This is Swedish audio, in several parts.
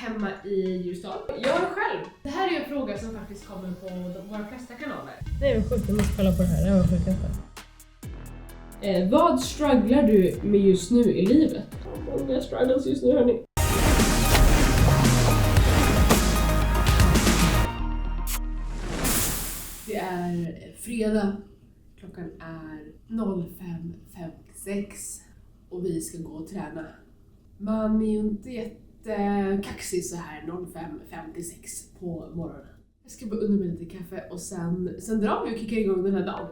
hemma i Ljusdal. Jag är själv. Det här är en fråga som faktiskt kommer på våra flesta kanaler. Nej men sjukt, jag måste kolla på det här. Det var sjukt. Vad strugglar du med just nu i livet? Många struggles just nu, hörni. Det är fredag. Klockan är 05.56 och vi ska gå och träna. Man är ju inte jättekaxig så här 05.56 på morgonen. Jag ska bara unna mig lite kaffe och sen drar vi och kickar igång den här dagen.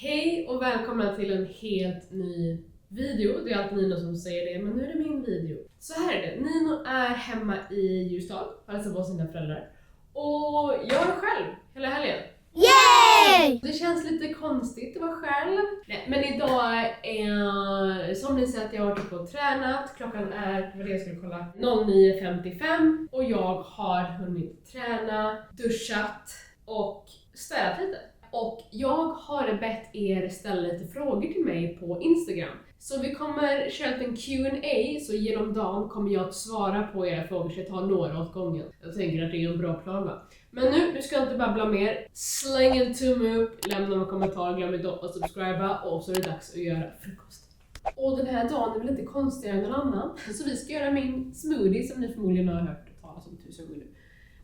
Hej och välkomna till en helt ny video. Det är alltid Nino som säger det, men nu är det min video. Så här är det, Nino är hemma i Ljusdal, hälsar på sina föräldrar. Och jag är själv hela helgen. Yay! Det känns lite konstigt att vara själv. Nej, men idag är, som ni ser, att jag har varit på och tränat. Klockan är, vad det jag skulle kolla, 09.55. Och jag har hunnit träna, duschat och städat lite. Och jag har bett er ställa lite frågor till mig på Instagram. Så vi kommer köra en Q&A, så genom dagen kommer jag att svara på era frågor, så jag tar några åt gången. Jag tänker att det är en bra plan, va? Men nu ska jag inte babbla mer. Släng en tumme upp, lämna en kommentar, glöm inte att subscriba, och så är det dags att göra frukost. Och den här dagen är väl lite konstigare än någon annan. Så vi ska göra min smoothie som ni förmodligen har hört talas om 1000 gånger nu.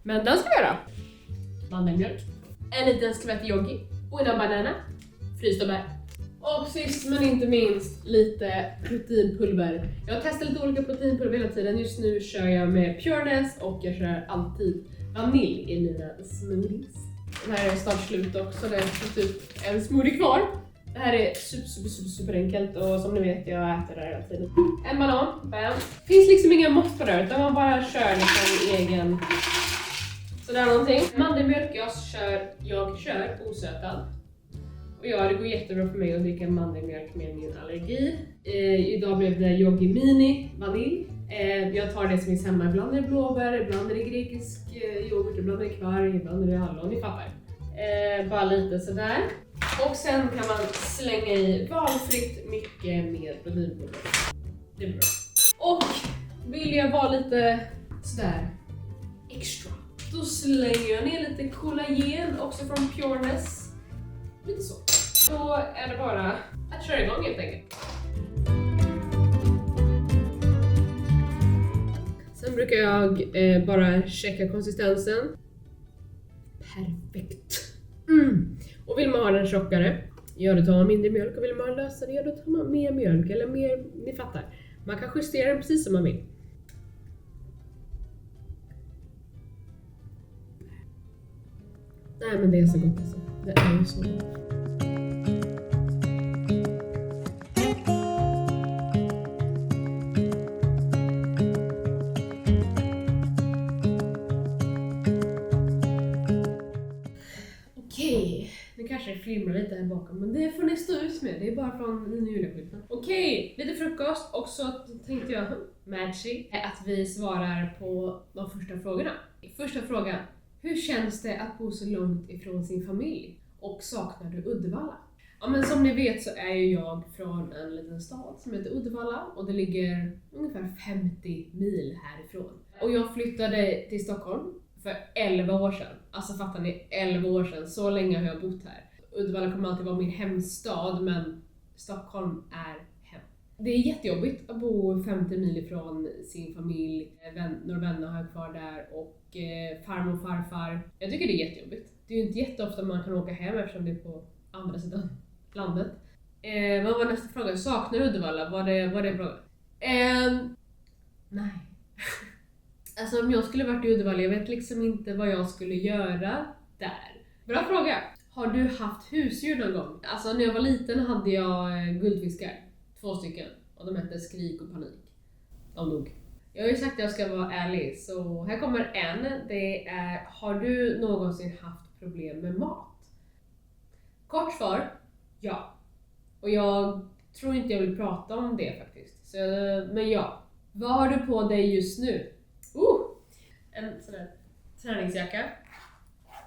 Men den ska vi göra. Mandelmjölk, en liten skvätt yogi, una banana, frysta bär. Och sist men inte minst lite proteinpulver. Jag testar lite olika proteinpulver hela tiden. Just nu kör jag med Pureness och jag kör alltid vanilj i mina smoothies. Den här är snart slut också, det är typ en smoothie kvar. Det här är super enkelt och som ni vet, jag äter det här hela tiden. En banan, bam. Finns liksom inga mått på det, utan man bara kör liksom egen. Så det är någonting. Mandelmjölk jag kör osötad. Och ja, det går jättebra för mig att dricka mandelmjölk med min allergi. Idag blev det yogi mini vanilj. Jag tar det som finns hemma. Ibland är det blåbär, ibland är det grekisk yoghurt, ibland är det kvarg, ibland är det hallon. Ni fattar. Bara lite sådär. Och sen kan man slänga i valfritt mycket mer proteinpulver. Det är bra. Och vill jag vara lite sådär extra, då slänger jag ner lite kollagen också från Pureness. Lite så. Då är det bara att köra igång helt enkelt. Sen brukar jag bara checka konsistensen. Perfekt. Och vill man ha den tjockare, ja då tar man mindre mjölk. Och vill man ha lösare, ja då tar man mer mjölk. Eller mer, ni fattar. Man kan justera den precis som man vill. Nej men det är så gott alltså. Det är ju så gott. Okej, nu kanske det flimrar lite här bakom, men det får ni stå ut med. Det är bara från den julskylten. Okej, lite frukost. Och så tänkte jag, matchy, att vi svarar på de första frågorna. Första frågan. Hur känns det att bo så långt ifrån sin familj? Och saknar du Uddevalla? Ja, men som ni vet så är ju jag från en liten stad som heter Uddevalla. Och det ligger ungefär 50 mil härifrån. Och jag flyttade till Stockholm för 11 år sedan. Alltså fattar ni? 11 år sedan. Så länge har jag bott här. Uddevalla kommer alltid vara min hemstad, men Stockholm är hem. Det är jättejobbigt att bo 50 mil ifrån sin familj, några vänner har jag kvar där och farmor och farfar. Jag tycker det är jättejobbigt. Det är ju inte jätteofta man kan åka hem eftersom det är på andra sidan landet. Vad var nästa fråga? Saknar du Uddevalla? Var det frågan? Nej. Alltså om jag skulle varit i Uddevalla, jag vet liksom inte vad jag skulle göra där. Bra fråga! Har du haft husdjur någon gång? Alltså när jag var liten hade jag guldfiskar. 2 stycken. Och de hette Skrik och Panik. De dog. Jag har ju sagt att jag ska vara ärlig, så här kommer en. Det är, har du någonsin haft problem med mat? Kort svar, ja. Och jag tror inte jag vill prata om det faktiskt. Så, men ja. Vad har du på dig just nu? En sån här träningsjacka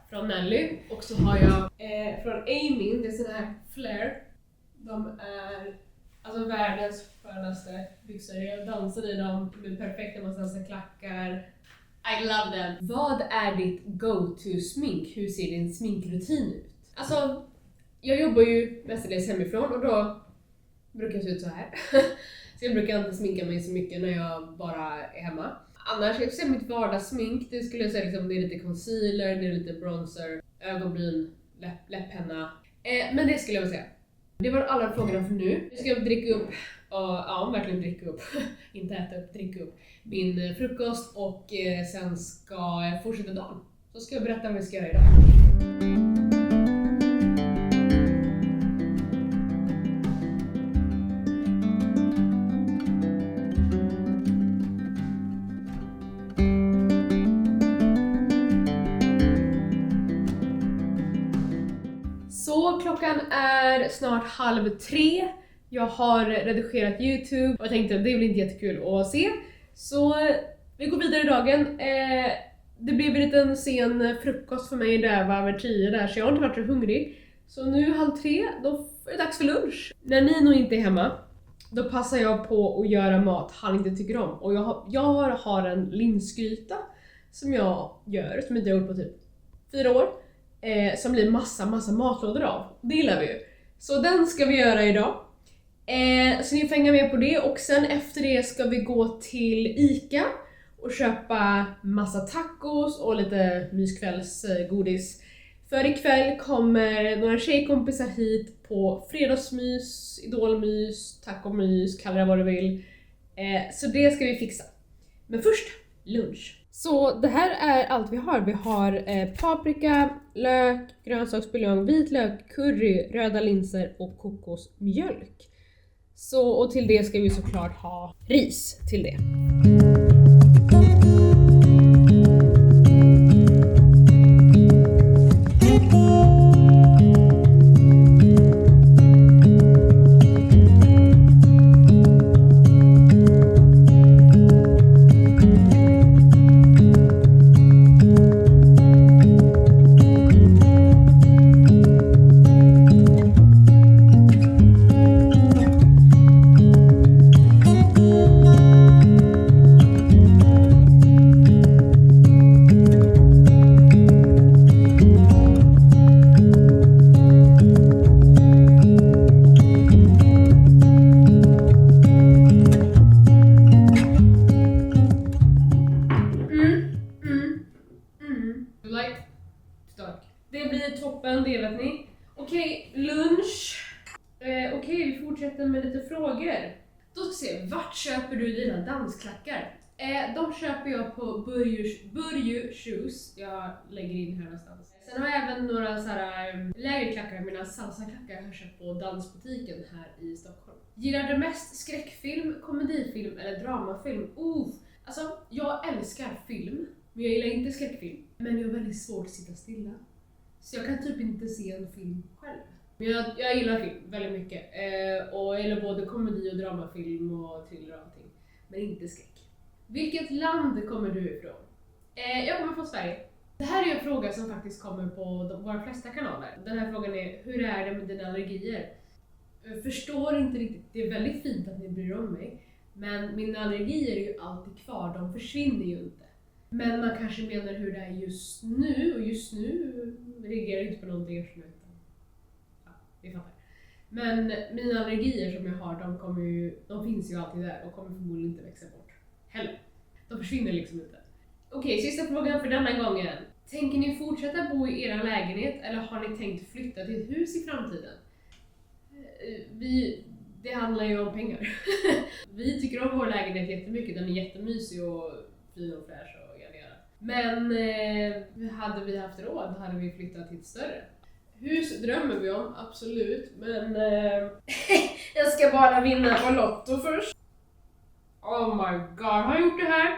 från Nelly. Och så har jag från Amy, det är sån här flare. De är alltså världens skönaste byxor. Jag dansar i dem, de är perfekta med massa klackar. I love them. Vad är ditt go-to-smink? Hur ser din sminkrutin ut? Alltså, jag jobbar ju mestadels hemifrån och då brukar jag se ut så här. Så jag brukar inte sminka mig så mycket när jag bara är hemma. Annars, jag ser mitt vardagssmink, det skulle jag säga liksom, det är lite concealer, det är lite bronzer, ögonbryn, läpppenna. Men det skulle jag vilja säga. Det var alla frågorna för nu. Nu ska jag dricka upp, verkligen dricka upp, inte äta upp, dricka upp min frukost och sen ska jag fortsätta dagen. Så ska jag berätta vad vi ska göra idag. Så klockan är snart 2:30. Jag har redigerat YouTube och jag tänkte att det blir inte jättekul att se. Så vi går vidare i dagen. Det blev en liten sen frukost för mig där var över 10 där, så jag har inte varit så hungrig. Så nu 2:30, då är det dags för lunch. När Nino inte är hemma, då passar jag på att göra mat han inte tycker om. Och jag har en linsgryta som jag gör, som inte jag gjort på typ 4 år. Som blir massa matlådor av. Det gillar vi ju. Så den ska vi göra idag. Så ni får hänga med på det. Och sen efter det ska vi gå till ICA och köpa massa tacos och lite myskvällsgodis. För ikväll kommer några tjejkompisar hit på fredagsmys, idolmys, tacomys, kalla det vad du vill. Så det ska vi fixa. Men först, lunch. Så det här är allt vi har. Vi har paprika, lök, grönsaksbuljong, vitlök, curry, röda linser och kokosmjölk. Så, och till det ska vi såklart ha ris till det. Det blir toppen, det vet ni. Okej, lunch. Okej, vi fortsätter med lite frågor. Då ska vi se, vart köper du dina dansklackar? De köper jag på Burju Shoes. Jag lägger in här någonstans. Sen har jag även några så här lägre klackar, mina salsa-klackar jag har köpt på dansbutiken här i Stockholm. Gillar du mest skräckfilm, komedifilm eller dramafilm? Alltså, jag älskar film, men jag gillar inte skräckfilm. Men jag är väldigt svårt att sitta stilla. Så jag kan typ inte se en film själv. Men jag gillar film väldigt mycket. Och jag gillar både komedi och dramafilm och thriller och allting. Men inte skräck. Vilket land kommer du ifrån? Jag kommer från Sverige. Det här är en fråga som faktiskt kommer på våra flesta kanaler. Den här frågan är, hur är det med dina allergier? Jag förstår inte riktigt. Det är väldigt fint att ni bryr om mig. Men mina allergier är ju alltid kvar. De försvinner ju inte. Men man kanske menar hur det är just nu. Och just nu reagerar inte på någonting. Ja, vi fattar. Men mina allergier som jag har, de finns ju alltid där och kommer förmodligen inte växa bort heller. De försvinner liksom inte. Okej, sista frågan för denna gången. Tänker ni fortsätta bo i er lägenhet eller har ni tänkt flytta till ett hus i framtiden? Det handlar ju om pengar. Vi tycker om vår lägenhet jättemycket, den är jättemysig och fin och fräsch och gärna. Men hade vi haft råd hade vi flyttat till ett större. Hus drömmer vi om, absolut, men jag ska bara vinna på Lotto först. Oh my god, har jag gjort det här?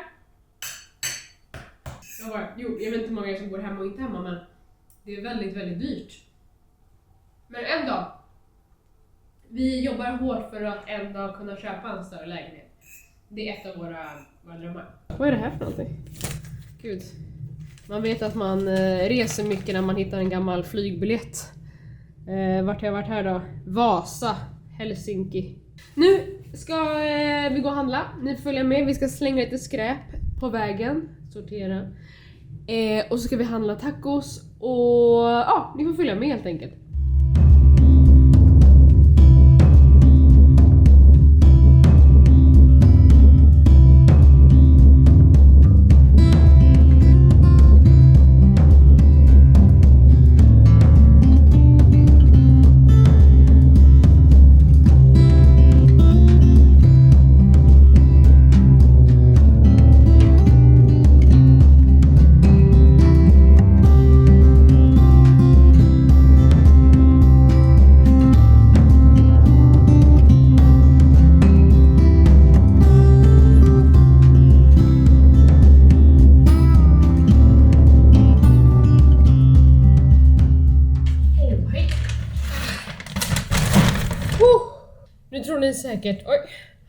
Jag vet inte hur många som bor hemma och inte hemma, men det är väldigt, väldigt dyrt. Men en dag. Vi jobbar hårt för att en dag kunna köpa en större lägenhet. Det är ett av våra drömmar. Vad är det här för någonting? Gud. Man vet att man reser mycket när man hittar en gammal flygbiljett. Vart har jag varit här då? Vasa, Helsinki. Nu ska vi gå och handla. Ni får följa med. Vi ska slänga lite skräp på vägen. Sortera. Och så ska vi handla tacos. Och ja, ni får följa med helt enkelt. Nu tror ni säkert,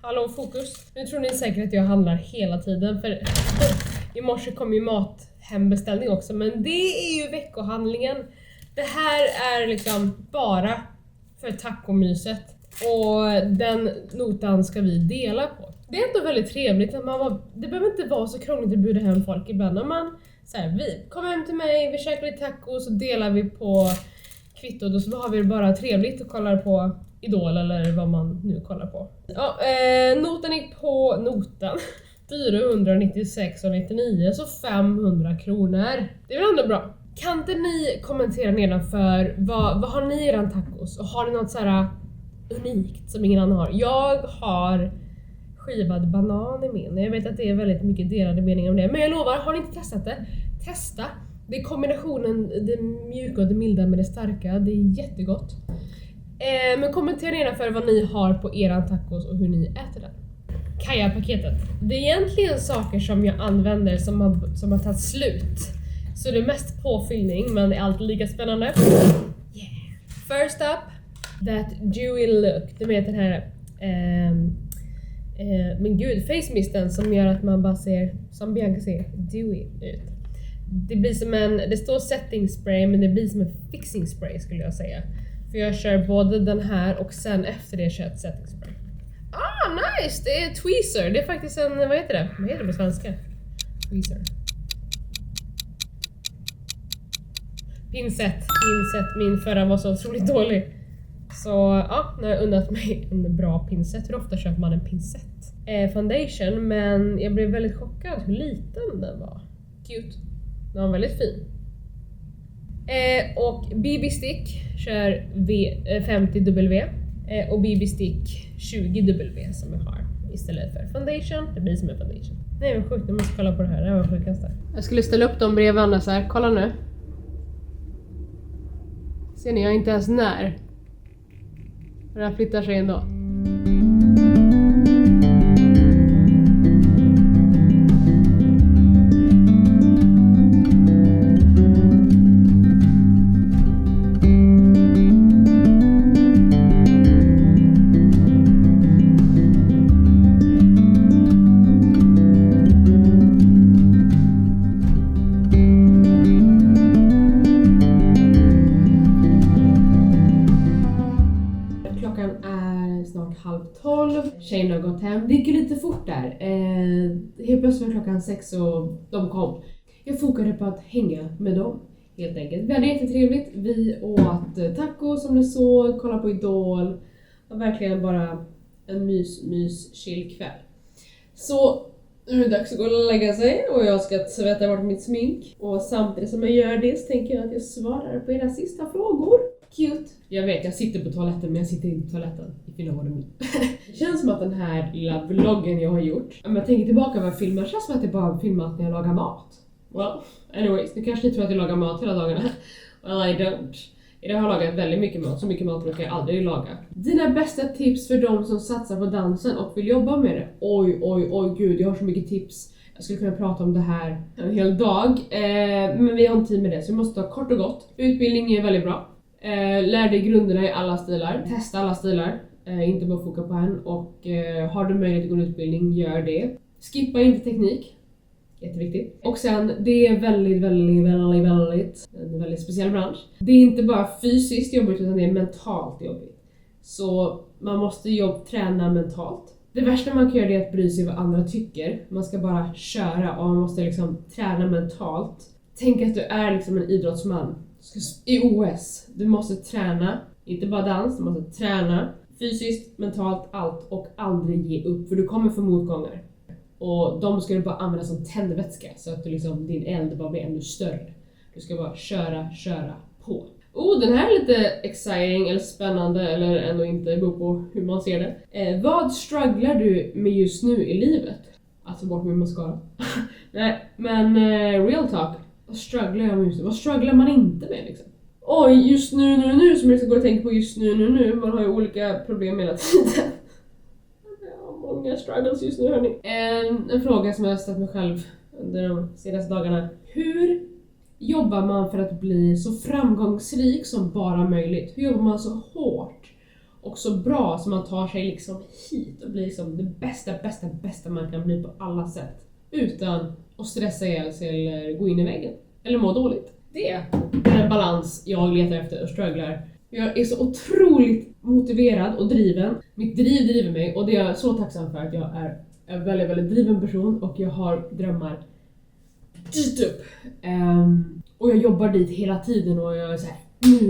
hallå fokus. Nu tror ni säkert att jag handlar hela tiden för i morse kom ju hembeställning också, men det är ju veckohandlingen. Det här är liksom bara för tacomyset och den notan ska vi dela på. Det är ändå väldigt trevligt att det behöver inte vara så krångligt att bjuda hem folk ibland. Om man vi kommer hem till mig, vi käkar lite tacos och delar vi på kvittot och så har vi det bara trevligt och kollar på Idol eller vad man nu kollar på. Ja, notan gick på notan 496,99, så 500 kronor. Det är väl ändå bra. Kan inte ni kommentera nedanför vad har ni i eran tacos? Och har ni något så här unikt som ingen annan har? Jag har skivad banan i min. Jag vet att det är väldigt mycket delade meningar om det. Men jag lovar, har ni inte testat det? Testa. Det är kombinationen det mjuka och det milda med det starka. Det är jättegott. Men kommentera gärna för vad ni har på eran tacos och hur ni äter den. Kaja-paketet. Det är egentligen saker som jag använder som har tagit slut. Så det är mest påfyllning, men det är alltid lika spännande. Yeah. First up, that dewy look. Det med den här men gud, face misten som gör att man bara ser, som Bianca ser, dewy ut. Det blir som det står setting spray, men det blir som en fixing spray skulle jag säga. För jag kör både den här och sen efter det kör jag ett setting spray. Ah, nice! Det är tweezer. Det är faktiskt en, vad heter det? Vad heter det på svenska? Tweezer. Pinsett. Min förra var så otroligt dålig. Så ja, nu har jag unnat mig en bra pinsett. Hur ofta köper man en pinsett? Foundation, men jag blev väldigt chockad hur liten den var. Cute. Den var väldigt fin. Och BB Stick kör 50W och BB Stick 20W som jag har istället för foundation. Det blir som en foundation. Nej, vad sjukt, jag måste kolla på det här. Det var sjukaste. Jag skulle ställa upp dem bredvid varandra så här. Kolla nu. Ser ni, jag är inte ens när. Den här flyttar sig ändå. Snart 11:30. Tjejerna har gått hem. Det gick lite fort där. Helt plötsligt var klockan 6 och de kom. Jag fokade på att hänga med dem helt enkelt. Vi hade jättetrevligt. Vi åt taco som ni såg, kollade på Idol. Det var verkligen bara en chill kväll. Så nu är det dags att gå och lägga sig och jag ska tvätta bort mitt smink. Och samtidigt som jag gör det så tänker jag att jag svarar på era sista frågor. Cute! Jag vet, jag sitter på toaletten men jag sitter inte på toaletten. If you know what I mean. Det känns som att den här lilla vloggen jag har gjort, om jag tänker tillbaka på vad jag filmar, känns som att det bara filmat när jag lagar mat. Well, anyways, nu kanske ni tror att jag lagar mat hela dagarna. Well, I don't. Idag har jag lagat väldigt mycket mat, så mycket mat brukar jag aldrig laga. Dina bästa tips för de som satsar på dansen och vill jobba med det? Oj gud, jag har så mycket tips. Jag skulle kunna prata om det här en hel dag, men vi har inte tid med det så vi måste ta kort och gott. Utbildning är väldigt bra. Lär dig grunderna i alla stilar, testa alla stilar, inte bara foka på en. Och har du möjlighet att gå en utbildning, gör det. Skippa inte teknik. Jätteviktigt. Och sen, det är en väldigt speciell bransch. Det är inte bara fysiskt jobbigt utan det är mentalt jobbigt. Så man måste träna mentalt. Det värsta man kan göra är att bry sig vad andra tycker. Man ska bara köra och man måste liksom träna mentalt. Tänk att du är liksom en idrottsman i OS. Du måste träna, inte bara dans, du måste träna fysiskt, mentalt, allt och aldrig ge upp för du kommer få motgångar. Och de ska du bara använda som tändvätska så att du liksom, din eld bara blir ännu större. Du ska bara köra på. Den här är lite exciting eller spännande eller ändå inte, beror på hur man ser det. Vad strugglar du med just nu i livet? Alltså bort med mascara. Nej, men real talk. Vad strugglar jag med just nu? Vad strugglar man inte med liksom? Just nu som jag ska gå och tänka på just nu. Man har ju olika problem hela tiden. Många struggles just nu hörni. En fråga som jag har ställt mig själv under de senaste dagarna. Hur jobbar man för att bli så framgångsrik som bara möjligt? Hur jobbar man så hårt och så bra som man tar sig liksom hit och blir liksom det bästa man kan bli på alla sätt? Utan att stressa ihjäl sig eller gå in i väggen. Eller må dåligt. Det är en balans jag letar efter och strugglar. Jag är så otroligt motiverad och driven. Mitt driv driver mig och det är jag så tacksam för att jag är en väldigt driven person och jag har drömmar dit upp. Och jag jobbar dit hela tiden och jag är såhär,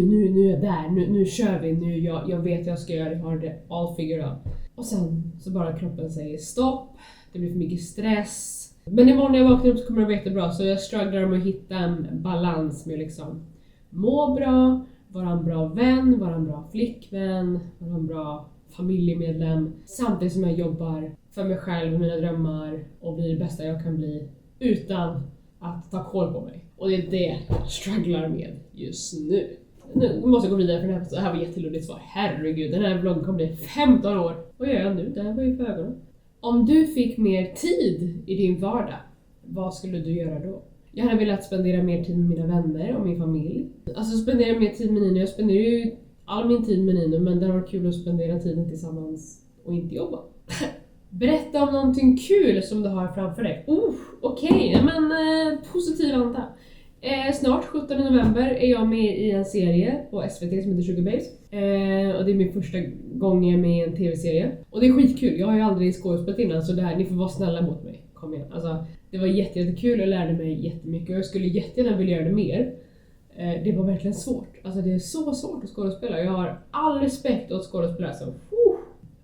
nu är jag där, nu kör vi, jag vet vad jag ska göra, jag har det all figured out. Och sen så bara kroppen säger stopp, det blir för mycket stress. Men imorgon när jag vaknar upp så kommer det vara jättebra så jag strugglar med att hitta en balans med liksom må bra, vara en bra vän, vara en bra flickvän, vara en bra familjemedlem. Samtidigt som jag jobbar för mig själv och mina drömmar och blir det bästa jag kan bli utan att ta koll på mig. Och det är det jag strugglar med just nu. Nu måste jag gå vidare för det här var jätteluddigt svar. Herregud, den här vloggen kommer bli 15 år. Vad gör jag nu? Det här var ju för ögonen. Om du fick mer tid i din vardag, vad skulle du göra då? Jag hade velat spendera mer tid med mina vänner och min familj. Alltså spendera mer tid med Nino. Jag spenderar ju all min tid med Nino, men det har varit kul att spendera tiden tillsammans och inte jobba. Berätta om någonting kul som du har framför dig. Okej, men positiv anta. Snart, 17 november, är jag med i en serie på SVT som heter Sugar Babes. Och det är min första gång jag är med i en tv-serie. Och det är skitkul, jag har ju aldrig skådespelat innan så det här, ni får vara snälla mot mig. Kom igen. Alltså, det var jättekul och lärde mig jättemycket och jag skulle jättegärna vilja göra det mer. Det var verkligen svårt. Alltså det är så svårt att skådespela. Jag har all respekt åt skådespelare. Så,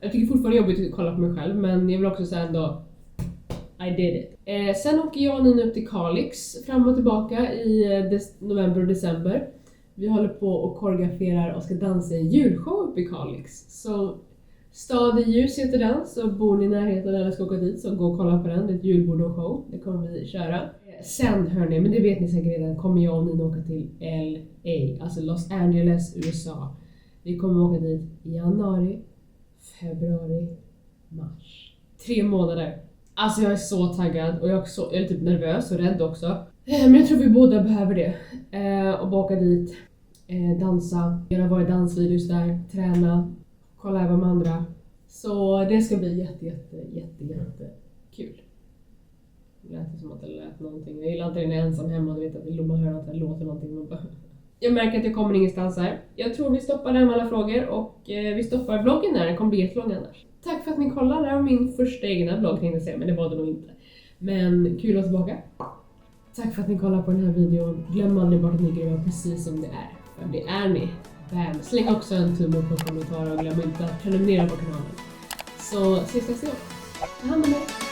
jag tycker fortfarande jobbigt att kolla på mig själv men jag vill också säga ändå I did it. Sen åker jag och Nina upp till Kalix fram och tillbaka i november och december. Vi håller på och koreograferar och ska dansa en julshow uppe i Kalix. Så Stad i ljus heter den, så bor ni i närheten eller ska åka dit så gå och kolla på den. Det är ett julbord och show, det kommer vi köra. Sen hörni, men det vet ni säkert redan, kommer jag och Nina åka till LA, alltså Los Angeles, USA. Vi kommer åka dit i januari, februari, mars. 3 månader. Alltså jag är så taggad och jag är typ nervös och rädd också. Men jag tror vi båda behöver det. Och bara åka dit, dansa, göra våra dansvideos där, träna, kolla även med andra. Så det ska bli jättekul. Det lät som att det lät någonting. Jag gillar inte när jag är ensam hemma och vet att man hör att det låter någonting. Jag märker att jag kommer ingenstans här. Jag tror vi stoppar där med alla frågor och vi stoppar vloggen där. Den kommer bli jättelång annars. Tack för att ni kollade. Det här var min första egna vlogg tänkte jag säga, men det var det nog inte. Men kul att vara tillbaka. Tack för att ni kollar på den här videon. Glöm aldrig bort att ni grövar precis som det är. För det är ni. Bam. Släng också en tumme upp på kommentarer och glöm inte att prenumerera på kanalen. Så ses nästa gång. Ta hand om er.